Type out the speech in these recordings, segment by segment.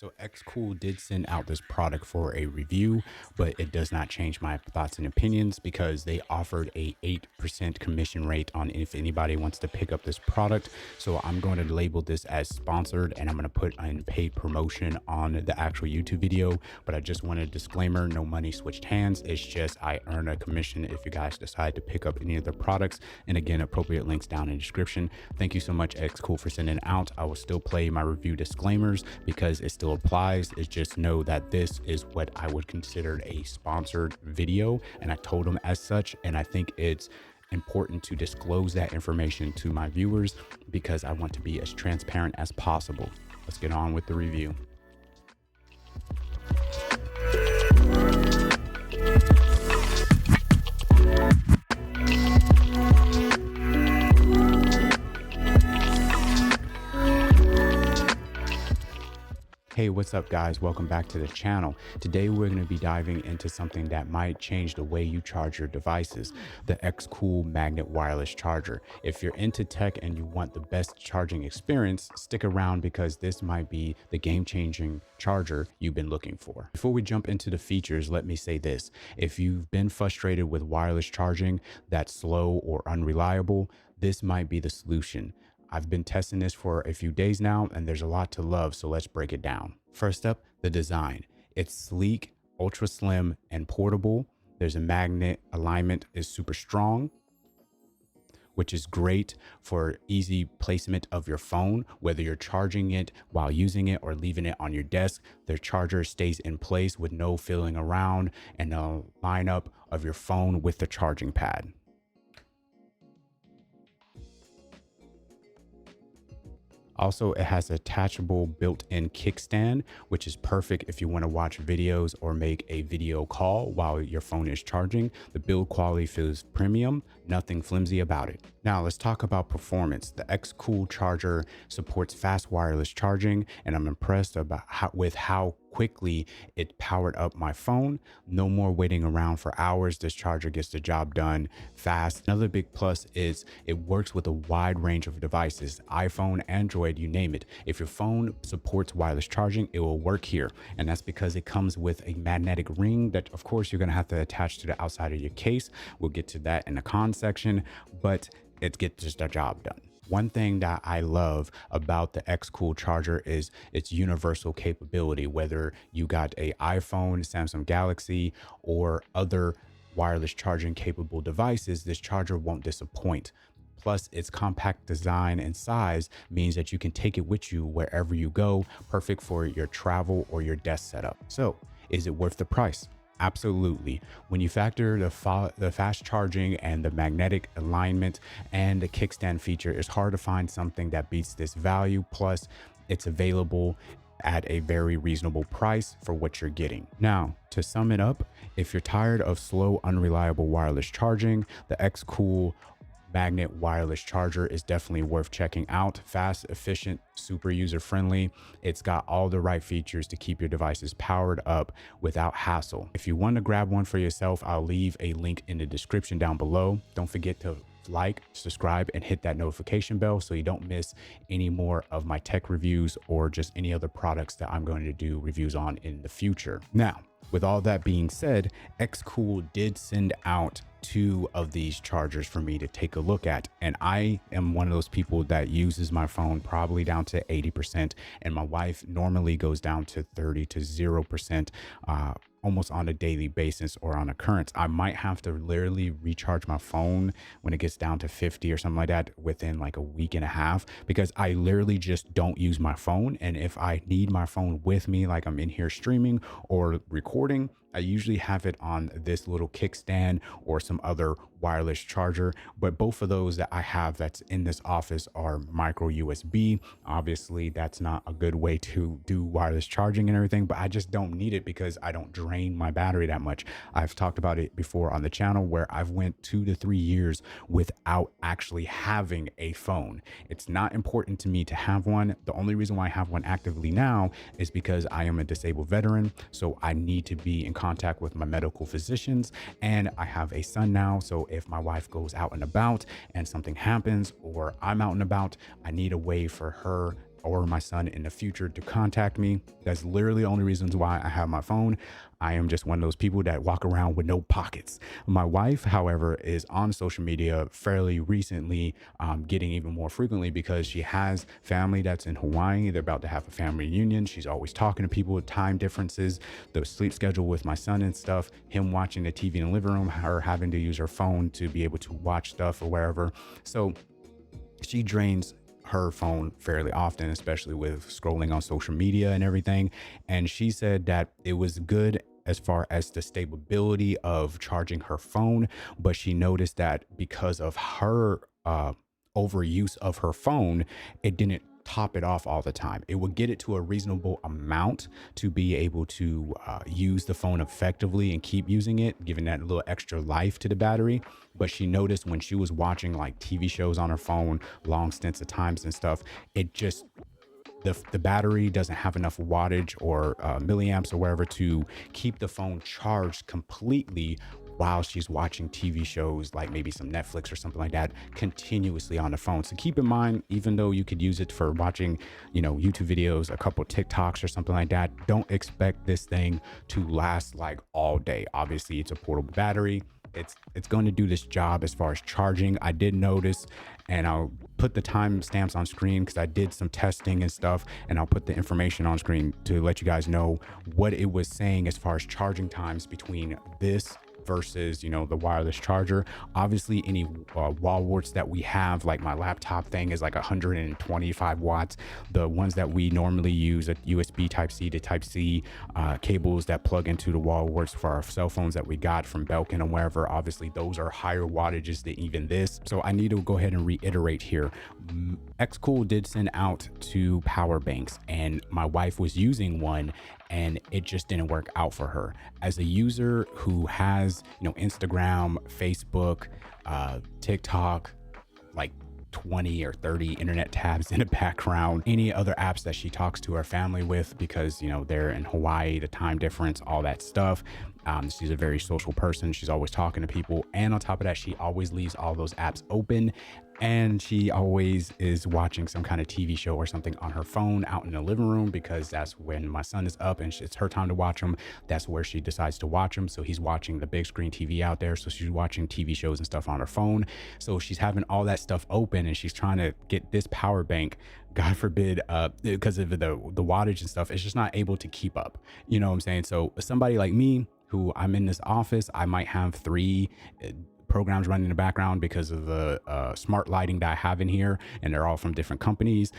So XCOOL did send out this product for a review, but it does not change my thoughts and opinions because they offered a 8% commission rate on if anybody wants to pick up this product. So I'm going to label this as sponsored and I'm going to put in paid promotion on the actual YouTube video. But I just want a disclaimer, no money switched hands. It's just I earn a commission if you guys decide to pick up any of the products. And again, appropriate links down in the description. Thank you so much, XCOOL, for sending it out. I will still play my review disclaimers because it still applies. It's just know that this is what I would consider a sponsored video, and I told them as such, and I think it's important to disclose that information to my viewers because I want to be as transparent as possible. Let's get on with the review. Hey, what's up guys? Welcome back to the channel. Today we're going to be diving into something that might change the way you charge your devices, the XCOOL Magnetic Wireless Charger. If you're into tech and you want the best charging experience, stick around because this might be the game-changing charger you've been looking for. Before we jump into the features, let me say this. If you've been frustrated with wireless charging that's slow or unreliable, this might be the solution. I've been testing this for a few days now and there's a lot to love, so let's break it down. First up, the design. It's sleek, ultra slim, and portable. There's a magnet alignment is super strong, which is great for easy placement of your phone, whether you're charging it while using it or leaving it on your desk. The charger stays in place with no fiddling around and a lineup of your phone with the charging pad. Also, it has a attachable built-in kickstand, which is perfect if you want to watch videos or make a video call while your phone is charging. The build quality feels premium, nothing flimsy about it. Now let's talk about performance. The XCOOL charger supports fast wireless charging, and I'm impressed with how quickly it powered up my phone. No more waiting around for hours. This charger gets the job done fast. Another big plus is it works with a wide range of devices, iPhone, Android, you name it. If your phone supports wireless charging, it will work here. And that's because it comes with a magnetic ring that of course you're going to have to attach to the outside of your case. We'll get to that in the con section, but it gets the job done. One thing that I love about the XCOOL charger is its universal capability. Whether you got a iPhone, Samsung Galaxy, or other wireless charging capable devices, this charger won't disappoint. Plus, its compact design and size means that you can take it with you wherever you go, perfect for your travel or your desk setup. So, is it worth the price? Absolutely. When you factor the fast charging and the magnetic alignment and the kickstand feature, it's hard to find something that beats this value. Plus, it's available at a very reasonable price for what you're getting. Now, to sum it up, if you're tired of slow, unreliable wireless charging, the XCOOL Magnet Wireless Charger is definitely worth checking out. Fast, efficient, super user-friendly. It's got all the right features to keep your devices powered up without hassle. If you want to grab one for yourself, I'll leave a link in the description down below. Don't forget to like, subscribe, and hit that notification bell so you don't miss any more of my tech reviews or just any other products that I'm going to do reviews on in the future. Now, with all that being said, XCOOL did send out 2 of these chargers for me to take a look at, and I am one of those people that uses my phone probably down to 80%, and my wife normally goes down to 30 to 0% almost on a daily basis or on occurrence. I might have to literally recharge my phone when it gets down to 50 or something like that within like a week and a half, because I literally just don't use my phone. And if I need my phone with me, like I'm in here streaming or recording, I usually have it on this little kickstand or some other wireless charger. But both of those that I have that's in this office are micro USB. Obviously, that's not a good way to do wireless charging and everything, but I just don't need it because I don't drain my battery that much. I've talked about it before on the channel where I've went 2 to 3 years without actually having a phone. It's not important to me to have one. The only reason why I have one actively now is because I am a disabled veteran, so I need to be in contact with my medical physicians, and I have a son now, so if my wife goes out and about and something happens or I'm out and about, I need a way for her or my son in the future to contact me. That's literally the only reasons why I have my phone. I am just one of those people that walk around with no pockets. My wife, however, is on social media fairly recently, getting even more frequently because she has family that's in Hawaii. They're about to have a family reunion. She's always talking to people with time differences, the sleep schedule with my son and stuff, him watching the TV in the living room, her having to use her phone to be able to watch stuff or wherever. So she drains her phone fairly often, especially with scrolling on social media and everything. And she said that it was good as far as the stability of charging her phone, but she noticed that because of her overuse of her phone, it didn't top it off all the time. It would get it to a reasonable amount to be able to use the phone effectively and keep using it, giving that a little extra life to the battery. But she noticed when she was watching like TV shows on her phone, long stints of times and stuff, it just the battery doesn't have enough wattage or milliamps or wherever to keep the phone charged completely while she's watching TV shows like maybe some Netflix or something like that continuously on the phone. So keep in mind, even though you could use it for watching, YouTube videos, a couple TikToks or something like that, don't expect this thing to last like all day. Obviously, it's a portable battery. It's going to do this job as far as charging. I did notice, and I'll put the timestamps on screen because I did some testing and stuff, and I'll put the information on screen to let you guys know what it was saying as far as charging times between this versus the wireless charger. Obviously, any wall warts that we have, like my laptop thing is like 125 watts. The ones that we normally use, at USB type C to type C cables that plug into the wall warts for our cell phones that we got from Belkin and wherever, obviously those are higher wattages than even this. So I need to go ahead and reiterate here. XCOOL did send out 2 power banks, and my wife was using one and it just didn't work out for her. As a user who has Instagram, Facebook, TikTok, like 20 or 30 internet tabs in the background, any other apps that she talks to her family with, because they're in Hawaii, the time difference, all that stuff. She's a very social person. She's always talking to people, and on top of that, she always leaves all those apps open, and she always is watching some kind of TV show or something on her phone out in the living room, because that's when my son is up and it's her time to watch them. That's where she decides to watch them. So he's watching the big screen TV out there, so she's watching TV shows and stuff on her phone. So she's having all that stuff open, and she's trying to get this power bank, God forbid, because of the wattage and stuff, it's just not able to keep up. You know what I'm saying? So somebody like me, who I'm in this office, I might have 3 programs running in the background because of the smart lighting that I have in here, and they're all from different companies.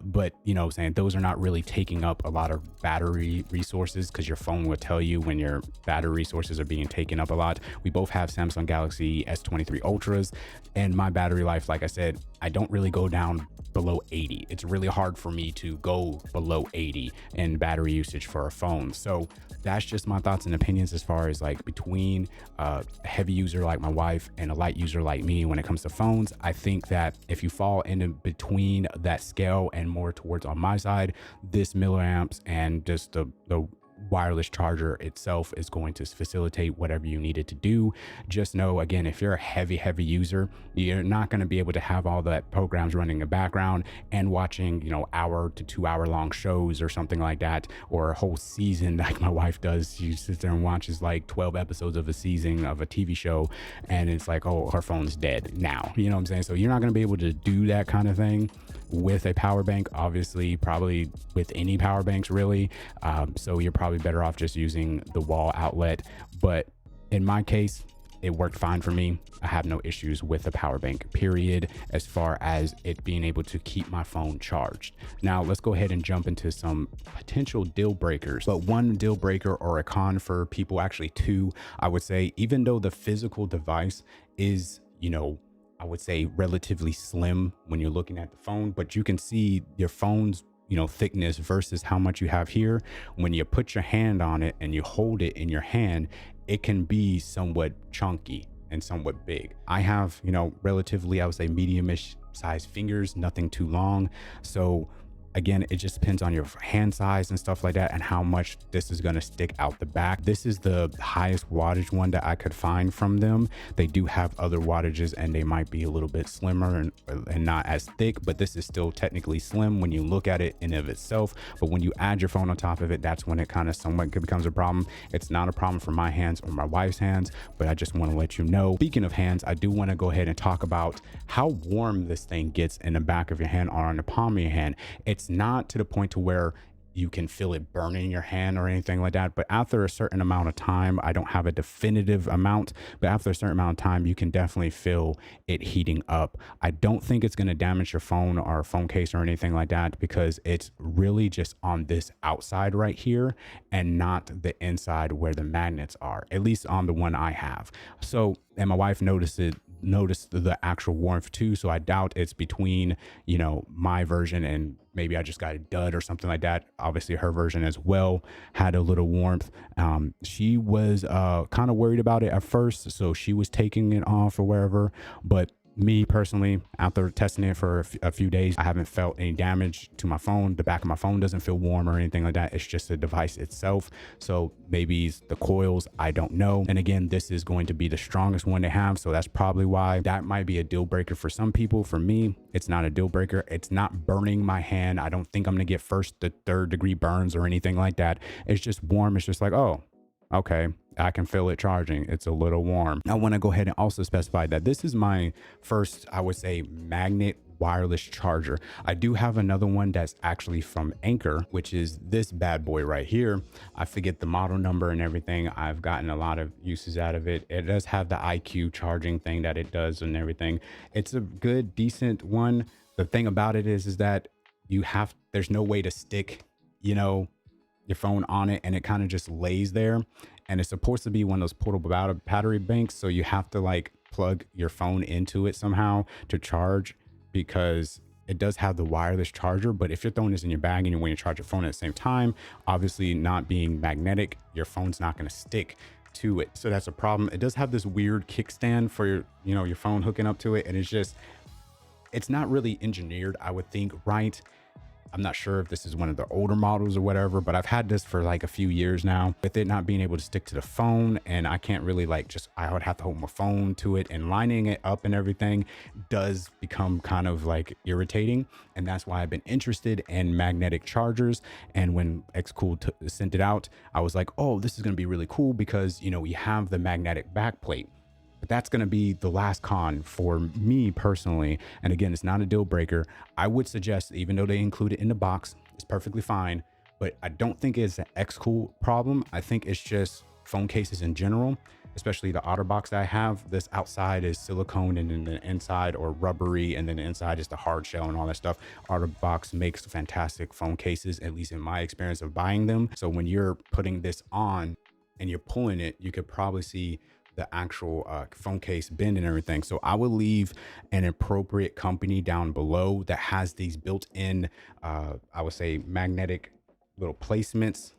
But saying those are not really taking up a lot of battery resources, because your phone will tell you when your battery resources are being taken up a lot. We both have Samsung Galaxy S23 Ultras, and my battery life, like I said, I don't really go down below 80. It's really hard for me to go below 80 in battery usage for a phone. So that's just my thoughts and opinions as far as like between a heavy user like my wife and a light user like me when it comes to phones. I think that if you fall in between that scale and more towards on my side, this milliamps and just the wireless charger itself is going to facilitate whatever you need it to do. Just know, again, if you're a heavy user, you're not going to be able to have all that programs running in the background and watching hour to 2 hour long shows or something like that, or a whole season like my wife does. She sits there and watches like 12 episodes of a season of a TV show, and it's like, oh, her phone's dead now. You know what I'm saying? So you're not going to be able to do that kind of thing with a power bank, obviously, probably with any power banks really. So you're probably better off just using the wall outlet. But in my case, it worked fine for me. I have no issues with the power bank, period, as far as it being able to keep my phone charged. Now let's go ahead and jump into some potential deal breakers. But one deal breaker or a con for people, actually 2, I would say, even though the physical device is, I would say relatively slim when you're looking at the phone, but you can see your phone's thickness versus how much you have here. When you put your hand on it and you hold it in your hand, it can be somewhat chunky and somewhat big. I have relatively, I would say, medium-ish size fingers, nothing too long. So Again, it just depends on your hand size and stuff like that and how much this is going to stick out the back. This is the highest wattage one that I could find from them. They do have other wattages and they might be a little bit slimmer and not as thick, but this is still technically slim when you look at it in of itself. But when you add your phone on top of it, that's when it kind of somewhat becomes a problem. It's not a problem for my hands or my wife's hands, but I just want to let you know. Speaking of hands, I do want to go ahead and talk about how warm this thing gets in the back of your hand or on the palm of your hand. It's not to the point to where you can feel it burning your hand or anything like that. But after a certain amount of time, I don't have a definitive amount, but after a certain amount of time, you can definitely feel it heating up. I don't think it's going to damage your phone or phone case or anything like that, because it's really just on this outside right here and not the inside where the magnets are, at least on the one I have. So, and my wife noticed the actual warmth too. So I doubt it's between, you know, my version and maybe I just got a dud or something like that. Obviously her version as well had a little warmth. She was kind of worried about it at first, so she was taking it off or wherever. But me personally, after testing it for a few days, I haven't felt any damage to my phone. The back of my phone doesn't feel warm or anything like that. It's just the device itself. So maybe it's the coils, I don't know. And again, this is going to be the strongest one they have. So that's probably why that might be a deal breaker for some people. For me, it's not a deal breaker. It's not burning my hand. I don't think I'm gonna get first to third degree burns or anything like that. It's just warm. It's just like, oh, okay, I can feel it charging. It's a little warm. I want to go ahead and also specify that this is my first, I would say, magnet wireless charger. I do have another one that's actually from Anchor, which is this bad boy right here. I forget the model number and everything. I've gotten a lot of uses out of it. It does have the IQ charging thing that it does and everything. It's a good, decent one. The thing about it is that there's no way to stick, you know, your phone on it, and it kind of just lays there. And it's supposed to be one of those portable battery banks, so you have to like plug your phone into it somehow to charge, because it does have the wireless charger. But if you're throwing this in your bag and when you charge your phone at the same time, obviously not being magnetic, your phone's not going to stick to it. So that's a problem. It does have this weird kickstand for your, you know, your phone hooking up to it, and it's not really engineered, I would think, right. I'm not sure if this is one of the older models or whatever, but I've had this for like a few years now. With it not being able to stick to the phone, and I can't really I would have to hold my phone to it, and lining it up and everything does become kind of like irritating. And that's why I've been interested in magnetic chargers. And when XCOOL sent it out, I was like, oh, this is going to be really cool, because, you know, we have the magnetic backplate. But that's going to be the last con for me personally. And again, it's not a deal breaker. I would suggest, even though they include it in the box, it's perfectly fine. But I don't think it's an XCOOL problem. I think it's just phone cases in general, especially the OtterBox that I have. This outside is silicone, and then the inside or rubbery, and then the inside is the hard shell and all that stuff. OtterBox makes fantastic phone cases, at least in my experience of buying them. So when you're putting this on and you're pulling it, you could probably see the actual phone case bend and everything. So I will leave an appropriate company down below that has these built-in, I would say, magnetic little placements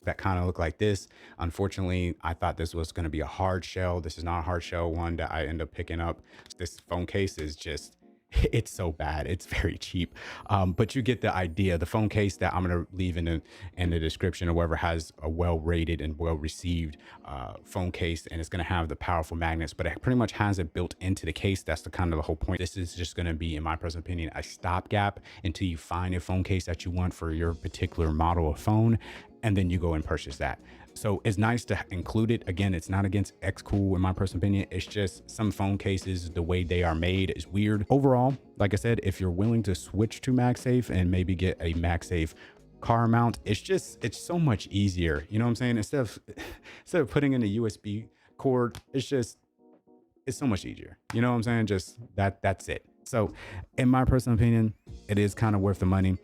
that kind of look like this. Unfortunately, I thought this was going to be a hard shell. This is not a hard shell one that I end up picking up. This phone case is just, it's so bad. It's very cheap. But you get the idea. The phone case that I'm going to leave in the description or wherever has a well-rated and well-received phone case, and it's going to have the powerful magnets, but it pretty much has it built into the case. That's the kind of the whole point. This is just going to be, in my personal opinion, a stopgap until you find a phone case that you want for your particular model of phone, and then you go and purchase that. So it's nice to include it. Again, it's not against XCOOL in my personal opinion. It's just some phone cases, the way they are made is weird. Overall, like I said, if you're willing to switch to MagSafe and maybe get a MagSafe car mount, it's so much easier. You know what I'm saying? Instead of putting in a USB cord, it's so much easier. You know what I'm saying? Just that's it. So in my personal opinion, it is kind of worth the money,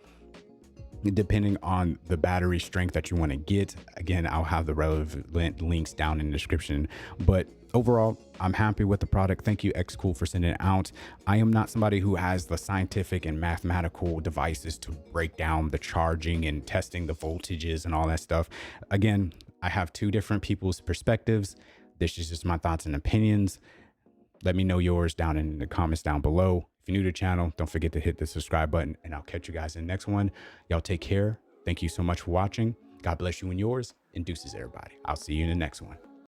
depending on the battery strength that you want to get. Again, I'll have the relevant links down in the description. But overall, I'm happy with the product. Thank you, XCOOL, for sending it out. I am not somebody who has the scientific and mathematical devices to break down the charging and testing the voltages and all that stuff. Again, I have two different people's perspectives. This is just my thoughts and opinions. Let me know yours down in the comments down below. If you're new to the channel, don't forget to hit the subscribe button, and I'll catch you guys in the next one. Y'all take care. Thank you so much for watching. God bless you and yours, and deuces, everybody. I'll see you in the next one.